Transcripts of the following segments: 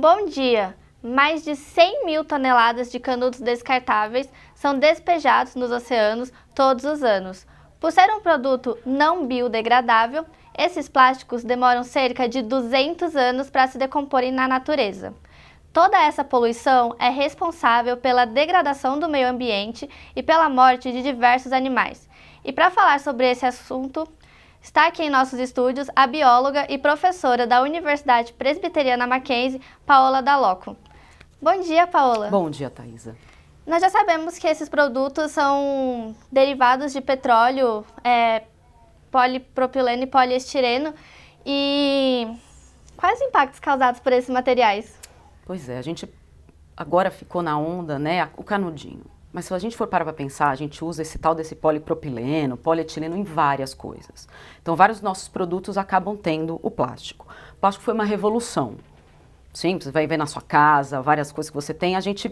Bom dia! Mais de 100 mil toneladas de canudos descartáveis são despejados nos oceanos todos os anos. Por ser um produto não biodegradável, esses plásticos demoram cerca de 200 anos para se decomporem na natureza. Toda essa poluição é responsável pela degradação do meio ambiente e pela morte de diversos animais. E para falar sobre esse assunto, está aqui em nossos estúdios a bióloga e professora da Universidade Presbiteriana Mackenzie, Paola Dall'Oco. Bom dia, Paola. Bom dia, Thaisa. Nós já sabemos que esses produtos são derivados de petróleo, polipropileno e poliestireno. E quais os impactos causados por esses materiais? Pois é, a gente agora ficou na onda, né, o canudinho. Mas se a gente for parar para pensar, a gente usa esse tal desse polipropileno, polietileno em várias coisas. Então, vários dos nossos produtos acabam tendo o plástico. O plástico foi uma revolução. Sim, você vai ver na sua casa, várias coisas que você tem, a gente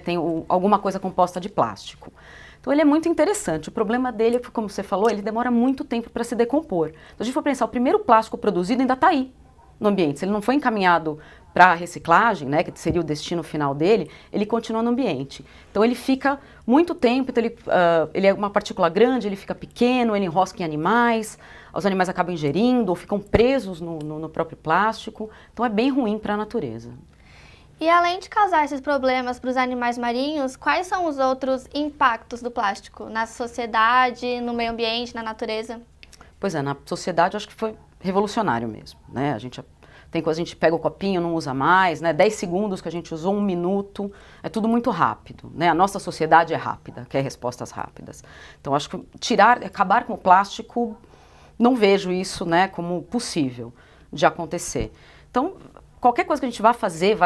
tem alguma coisa composta de plástico. Então, ele é muito interessante. O problema dele, como você falou, ele demora muito tempo para se decompor. Então, a gente for pensar, o primeiro plástico produzido ainda está aí no ambiente. Se ele não foi encaminhado para a reciclagem, né, que seria o destino final dele, ele continua no ambiente. Então ele fica muito tempo, então ele é uma partícula grande, ele fica pequeno, ele enrosca em animais, os animais acabam ingerindo ou ficam presos no próprio plástico. Então é bem ruim para a natureza. E além de causar esses problemas para os animais marinhos, quais são os outros impactos do plástico na sociedade, no meio ambiente, na natureza? Pois é, na sociedade eu acho que foi revolucionário mesmo, né? Tem coisa, a gente pega o copinho, não usa mais, né? 10 segundos que a gente usou, 1 minuto, é tudo muito rápido, né? A nossa sociedade é rápida, quer respostas rápidas. Então, acho que acabar com o plástico, não vejo isso, né, como possível de acontecer. Então, qualquer coisa que a gente vá fazer,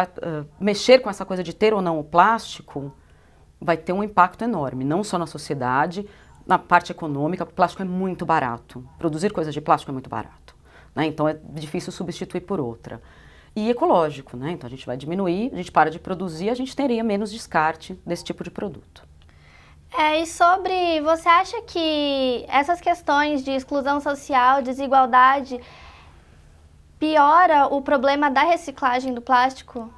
mexer com essa coisa de ter ou não o plástico, vai ter um impacto enorme, não só na sociedade, na parte econômica, porque o plástico é muito barato. Produzir coisas de plástico é muito barato. Então é difícil substituir por outra. E ecológico, né? Então a gente vai diminuir, a gente para de produzir, a gente teria menos descarte desse tipo de produto. E sobre, você acha que essas questões de exclusão social, desigualdade, piora o problema da reciclagem do plástico?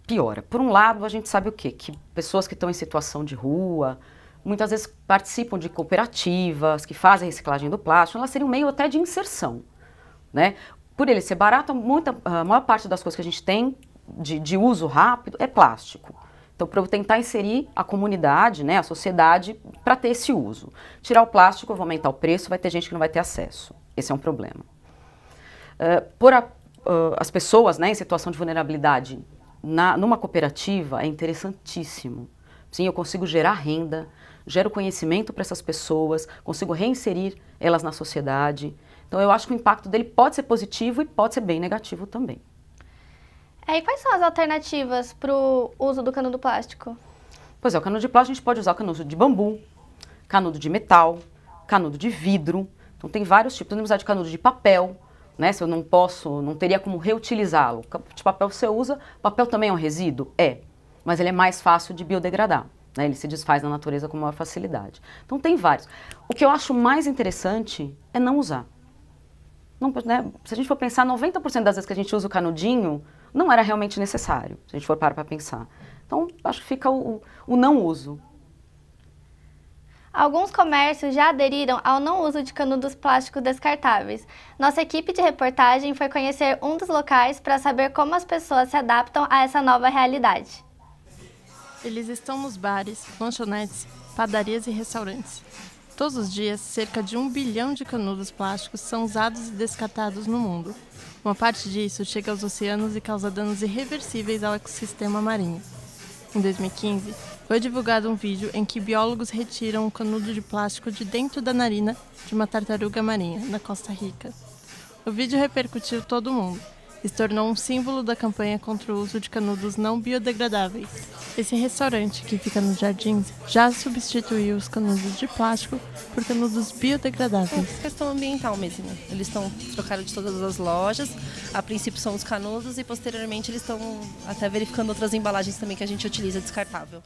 Piora. Por um lado, a gente sabe o quê? Que pessoas que estão em situação de rua, muitas vezes participam de cooperativas que fazem reciclagem do plástico, elas seriam um meio até de inserção, né? Por ele ser barato, a maior parte das coisas que a gente tem de uso rápido é plástico. Então, para eu tentar inserir a comunidade, né, a sociedade, para ter esse uso. Tirar o plástico, eu vou aumentar o preço, vai ter gente que não vai ter acesso. Esse é um problema. As pessoas, né, em situação de vulnerabilidade numa cooperativa é interessantíssimo. Sim, eu consigo gerar renda, gero conhecimento para essas pessoas, consigo reinserir elas na sociedade. Então eu acho que o impacto dele pode ser positivo e pode ser bem negativo também. E quais são as alternativas para o uso do canudo plástico? Pois é, o canudo de plástico a gente pode usar o canudo de bambu, canudo de metal, canudo de vidro. Então tem vários tipos. Podemos usar de canudo de papel, né? Se eu não teria como reutilizá-lo. De papel você usa, papel também é um resíduo? É. Mas ele é mais fácil de biodegradar, né? Ele se desfaz na natureza com maior facilidade. Então tem vários. O que eu acho mais interessante é não usar. Não, né? Se a gente for pensar, 90% das vezes que a gente usa o canudinho, não era realmente necessário, se a gente for parar para pensar. Então, acho que fica o não uso. Alguns comércios já aderiram ao não uso de canudos plásticos descartáveis. Nossa equipe de reportagem foi conhecer um dos locais para saber como as pessoas se adaptam a essa nova realidade. Eles estão nos bares, lanchonetes, padarias e restaurantes. Todos os dias, cerca de 1 bilhão de canudos plásticos são usados e descartados no mundo. Uma parte disso chega aos oceanos e causa danos irreversíveis ao ecossistema marinho. Em 2015, foi divulgado um vídeo em que biólogos retiram um canudo de plástico de dentro da narina de uma tartaruga marinha, na Costa Rica. O vídeo repercutiu todo o mundo e se tornou um símbolo da campanha contra o uso de canudos não biodegradáveis. Esse restaurante, que fica nos jardins, já substituiu os canudos de plástico por canudos biodegradáveis. É questão ambiental mesmo. Eles trocaram de todas as lojas. A princípio são os canudos e posteriormente eles estão até verificando outras embalagens também que a gente utiliza descartável.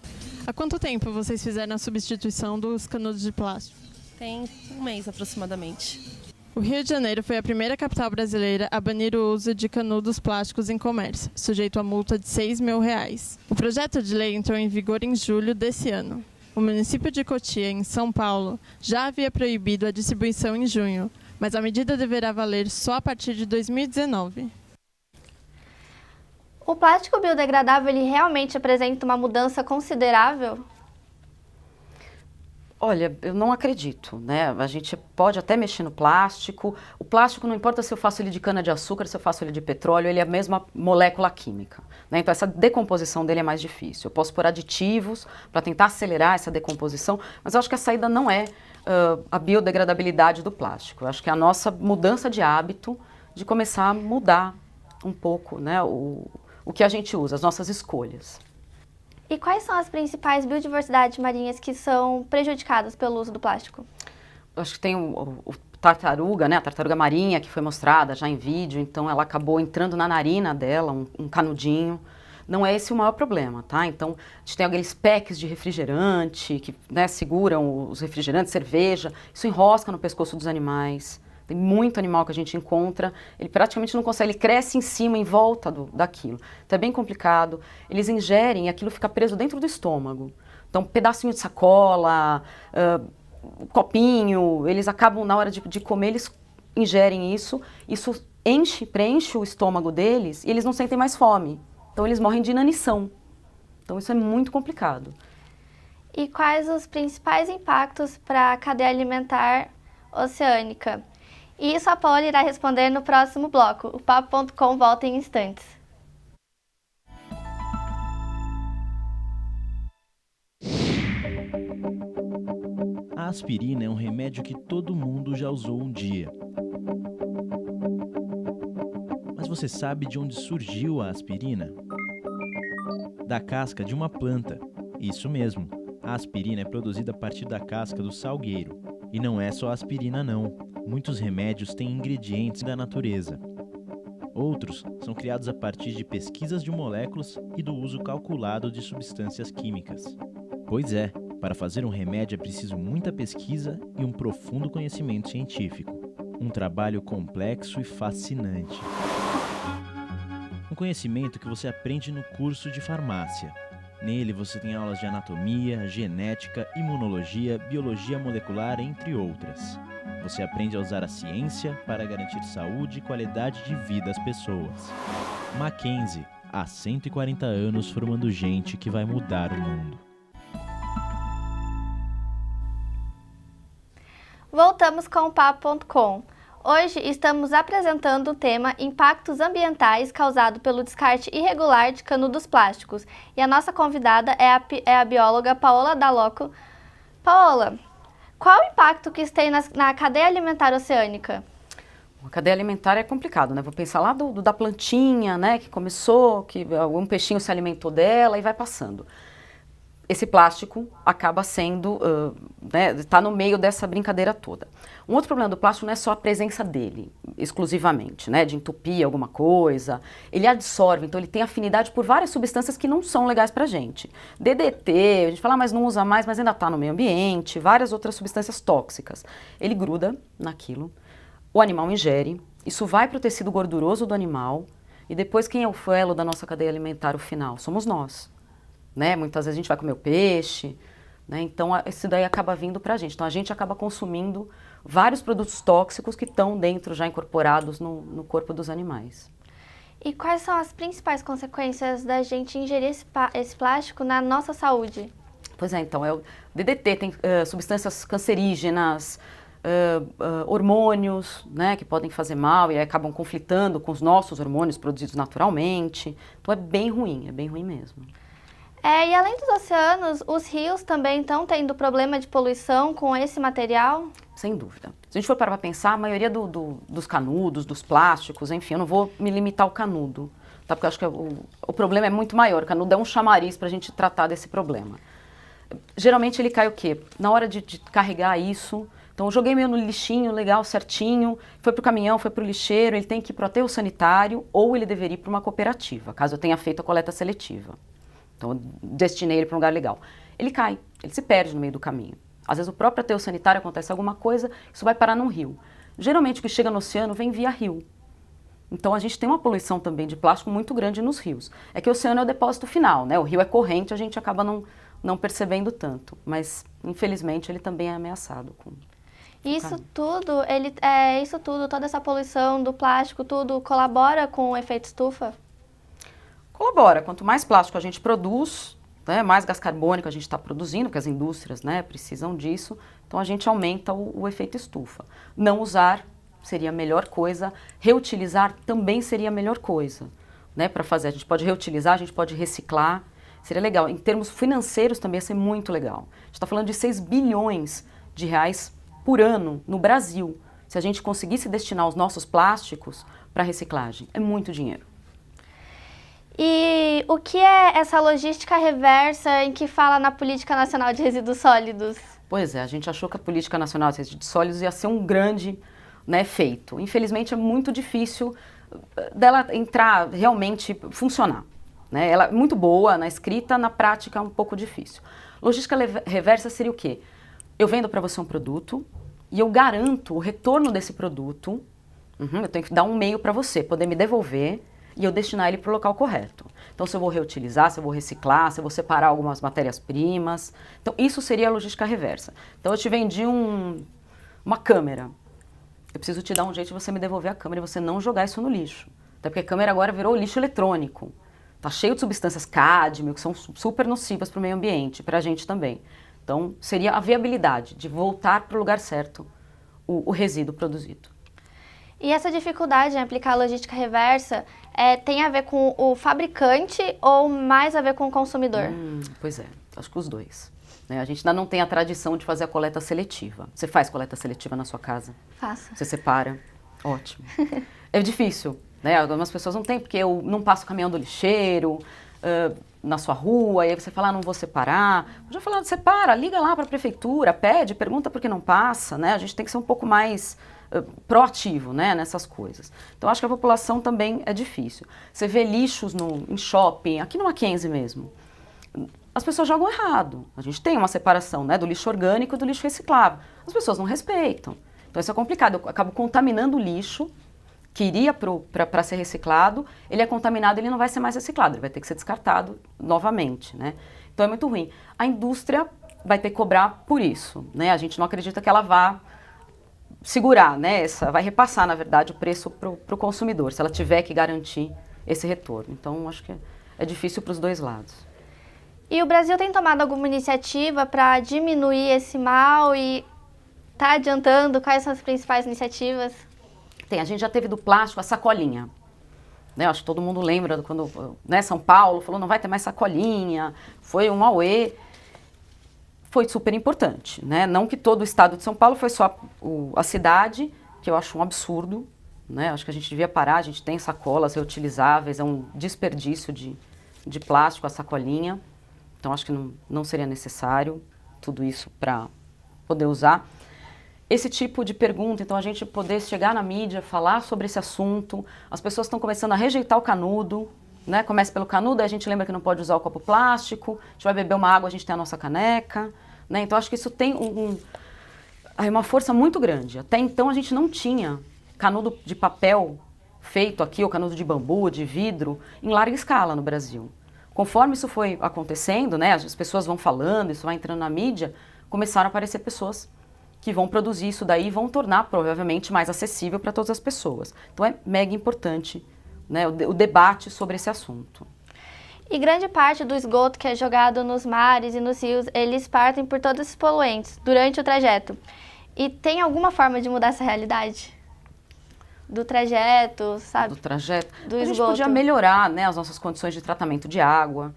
Há quanto tempo vocês fizeram a substituição dos canudos de plástico? Tem um mês aproximadamente. O Rio de Janeiro foi a primeira capital brasileira a banir o uso de canudos plásticos em comércio, sujeito a multa de R$ 6.000. O projeto de lei entrou em vigor em julho desse ano. O município de Cotia, em São Paulo, já havia proibido a distribuição em junho, mas a medida deverá valer só a partir de 2019. O plástico biodegradável ele realmente apresenta uma mudança considerável? Olha, eu não acredito, né? A gente pode até mexer no plástico. O plástico, não importa se eu faço ele de cana-de-açúcar, se eu faço ele de petróleo, ele é a mesma molécula química, né? Então essa decomposição dele é mais difícil. Eu posso pôr aditivos para tentar acelerar essa decomposição, mas eu acho que a saída não é a biodegradabilidade do plástico. Eu acho que é a nossa mudança de hábito de começar a mudar um pouco, né, o que a gente usa, as nossas escolhas. E quais são as principais biodiversidades marinhas que são prejudicadas pelo uso do plástico? Eu acho que tem o tartaruga, né, a tartaruga marinha, que foi mostrada já em vídeo, então ela acabou entrando na narina dela, um canudinho. Não é esse o maior problema, tá? Então, a gente tem aqueles packs de refrigerante que, né, seguram os refrigerantes, cerveja, isso enrosca no pescoço dos animais. Tem muito animal que a gente encontra, ele praticamente não consegue, ele cresce em cima, em volta daquilo. Então é bem complicado. Eles ingerem e aquilo fica preso dentro do estômago. Então, pedacinho de sacola, copinho, eles acabam, na hora de comer, eles ingerem isso preenche o estômago deles e eles não sentem mais fome. Então, eles morrem de inanição. Então, isso é muito complicado. E quais os principais impactos para a cadeia alimentar oceânica? Isso a Paola irá responder no próximo bloco. O Papo.com volta em instantes. A aspirina é um remédio que todo mundo já usou um dia. Mas você sabe de onde surgiu a aspirina? Da casca de uma planta. Isso mesmo, a aspirina é produzida a partir da casca do salgueiro. E não é só aspirina não. Muitos remédios têm ingredientes da natureza. Outros são criados a partir de pesquisas de moléculas e do uso calculado de substâncias químicas. Pois é, para fazer um remédio é preciso muita pesquisa e um profundo conhecimento científico. Um trabalho complexo e fascinante. Um conhecimento que você aprende no curso de farmácia. Nele você tem aulas de anatomia, genética, imunologia, biologia molecular, entre outras. Você aprende a usar a ciência para garantir saúde e qualidade de vida às pessoas. Mackenzie, há 140 anos formando gente que vai mudar o mundo. Voltamos com o Papo.com. Hoje estamos apresentando o tema Impactos Ambientais Causados pelo Descarte Irregular de Canudos Plásticos. E a nossa convidada é a bióloga Paola Dall'Oco. Paola, qual o impacto que isso tem na cadeia alimentar oceânica? A cadeia alimentar é complicado, né? Vou pensar lá da plantinha, né, que começou, que algum peixinho se alimentou dela e vai passando. Esse plástico acaba sendo, tá no meio dessa brincadeira toda. Um outro problema do plástico não é só a presença dele, exclusivamente, né, de entupir alguma coisa. Ele absorve, então ele tem afinidade por várias substâncias que não são legais pra gente. DDT, a gente fala, mas não usa mais, mas ainda está no meio ambiente, várias outras substâncias tóxicas. Ele gruda naquilo, o animal ingere, isso vai para o tecido gorduroso do animal, e depois quem é o elo da nossa cadeia alimentar, o final? Somos nós. Né? Muitas vezes a gente vai comer o peixe, né? Então isso daí acaba vindo para a gente. Então a gente acaba consumindo vários produtos tóxicos que estão dentro, já incorporados no corpo dos animais. E quais são as principais consequências da gente ingerir esse plástico na nossa saúde? Pois é, então, o DDT tem substâncias cancerígenas, hormônios, né, que podem fazer mal e acabam conflitando com os nossos hormônios produzidos naturalmente. Então é bem ruim mesmo. E além dos oceanos, os rios também estão tendo problema de poluição com esse material? Sem dúvida. Se a gente for parar para pensar, a maioria dos canudos, dos plásticos, enfim, eu não vou me limitar ao canudo, tá? Porque eu acho que o problema é muito maior. O canudo é um chamariz para a gente tratar desse problema. Geralmente ele cai o quê? Na hora de carregar isso, então eu joguei meio no lixinho, legal, certinho, foi para o caminhão, foi para o lixeiro, ele tem que ir para o aterro sanitário ou ele deveria ir para uma cooperativa, caso eu tenha feito a coleta seletiva. Então, eu destinei ele para um lugar legal. Ele cai, ele se perde no meio do caminho. Às vezes, o próprio aterro sanitário acontece alguma coisa, isso vai parar num rio. Geralmente o que chega no oceano vem via rio. Então a gente tem uma poluição também de plástico muito grande nos rios. É que o oceano é o depósito final, né? O rio é corrente, a gente acaba não percebendo tanto. Mas, infelizmente, ele também é ameaçado com... Isso tudo, toda essa poluição do plástico, tudo colabora com o efeito estufa? Colabora. Quanto mais plástico a gente produz, né, mais gás carbônico a gente está produzindo, porque as indústrias, né, precisam disso, então a gente aumenta o efeito estufa. Não usar seria a melhor coisa, reutilizar também seria a melhor coisa, né, para fazer. A gente pode reutilizar, a gente pode reciclar, seria legal. Em termos financeiros também ia ser muito legal. A gente está falando de 6 bilhões de reais por ano no Brasil. Se a gente conseguisse destinar os nossos plásticos para reciclagem, é muito dinheiro. E o que é essa logística reversa em que fala na Política Nacional de Resíduos Sólidos? Pois é, a gente achou que a Política Nacional de Resíduos Sólidos ia ser um grande, né, feito. Infelizmente é muito difícil dela entrar, realmente funcionar, né? Ela é muito boa na escrita, na prática é um pouco difícil. Logística reversa seria o quê? Eu vendo para você um produto e eu garanto o retorno desse produto. Eu tenho que dar um meio para você poder me devolver e eu destinar ele para o local correto. Então, se eu vou reutilizar, se eu vou reciclar, se eu vou separar algumas matérias-primas. Então, isso seria a logística reversa. Então, eu te vendi uma câmera. Eu preciso te dar um jeito de você me devolver a câmera e você não jogar isso no lixo. Até porque a câmera agora virou lixo eletrônico. Está cheio de substâncias cádmio, que são super nocivas para o meio ambiente, para a gente também. Então, seria a viabilidade de voltar para o lugar certo o resíduo produzido. E essa dificuldade em aplicar a logística reversa tem a ver com o fabricante ou mais a ver com o consumidor? Pois é, acho que os dois. Né? A gente ainda não tem a tradição de fazer a coleta seletiva. Você faz coleta seletiva na sua casa? Faço. Você separa? Ótimo. É difícil, né? Algumas pessoas não têm, porque eu não passo o caminhão do lixeiro na sua rua, e aí você fala, não vou separar. Eu já falando, separa, liga lá para a prefeitura, pede, pergunta por que não passa, né? A gente tem que ser um pouco mais proativo, né, nessas coisas. Então, acho que a população também é difícil. Você vê lixos em shopping, aqui no Mackenzie mesmo, as pessoas jogam errado. A gente tem uma separação, né, do lixo orgânico e do lixo reciclável. As pessoas não respeitam. Então, isso é complicado. Eu acabo contaminando o lixo que iria para ser reciclado, ele é contaminado, ele não vai ser mais reciclado, ele vai ter que ser descartado novamente, né? Então, é muito ruim. A indústria vai ter que cobrar por isso, né? A gente não acredita que ela vá segurar, né? Vai repassar, na verdade, o preço para o consumidor, se ela tiver que garantir esse retorno. Então, acho que é difícil para os dois lados. E o Brasil tem tomado alguma iniciativa para diminuir esse mal e está adiantando? Quais são as principais iniciativas? A gente já teve do plástico a sacolinha. Né? Acho que todo mundo lembra quando, né, São Paulo falou não vai ter mais sacolinha, foi um auê. Foi super importante, né? Não que todo o estado de São Paulo, foi só a cidade, que eu acho um absurdo, né? Acho que a gente devia parar, a gente tem sacolas reutilizáveis, é um desperdício de plástico a sacolinha, então acho que não seria necessário tudo isso para poder usar. Esse tipo de pergunta, então a gente poder chegar na mídia, falar sobre esse assunto, as pessoas estão começando a rejeitar o canudo, né? Começa pelo canudo, aí a gente lembra que não pode usar o copo plástico, a gente vai beber uma água, a gente tem a nossa caneca, né? Então acho que isso tem uma força muito grande. Até então a gente não tinha canudo de papel feito aqui, ou canudo de bambu, de vidro, em larga escala no Brasil. Conforme isso foi acontecendo, né? As pessoas vão falando, isso vai entrando na mídia, começaram a aparecer pessoas que vão produzir isso daí e vão tornar provavelmente mais acessível para todas as pessoas. Então é mega importante, né, o debate sobre esse assunto. E grande parte do esgoto que é jogado nos mares e nos rios, eles partem por todos esses poluentes durante o trajeto. E tem alguma forma de mudar essa realidade? Do trajeto, sabe? Do trajeto. Do a gente esgoto. podia melhorar, né, as nossas condições de tratamento de água.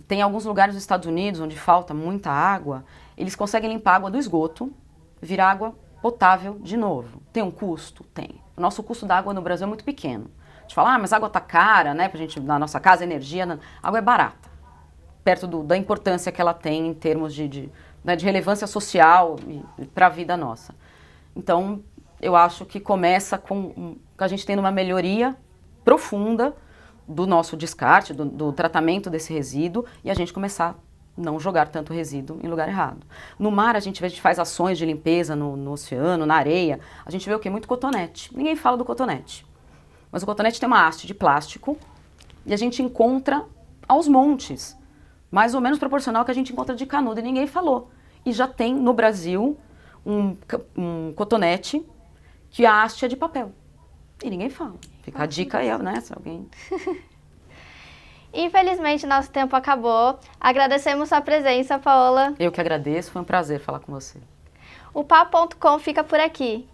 Tem alguns lugares dos Estados Unidos onde falta muita água, eles conseguem limpar a água do esgoto, virar água potável de novo. Tem um custo? Tem. O nosso custo da água no Brasil é muito pequeno. A gente fala, mas a água tá cara, né, pra gente, na nossa casa, energia, a água é barata, perto da importância que ela tem em termos de relevância social e para a vida nossa. Então, eu acho que começa com a gente tendo uma melhoria profunda do nosso descarte, do tratamento desse resíduo, e a gente começar não jogar tanto resíduo em lugar errado. No mar, a gente faz ações de limpeza no oceano, na areia, a gente vê o quê? Muito cotonete. Ninguém fala do cotonete. Mas o cotonete tem uma haste de plástico e a gente encontra aos montes, mais ou menos proporcional ao que a gente encontra de canudo, e ninguém falou. E já tem no Brasil um cotonete que a haste é de papel. E ninguém fala. Fica a dica aí, né? Se alguém... Infelizmente, nosso tempo acabou. Agradecemos sua presença, Paola. Eu que agradeço, foi um prazer falar com você. O Papo.com fica por aqui.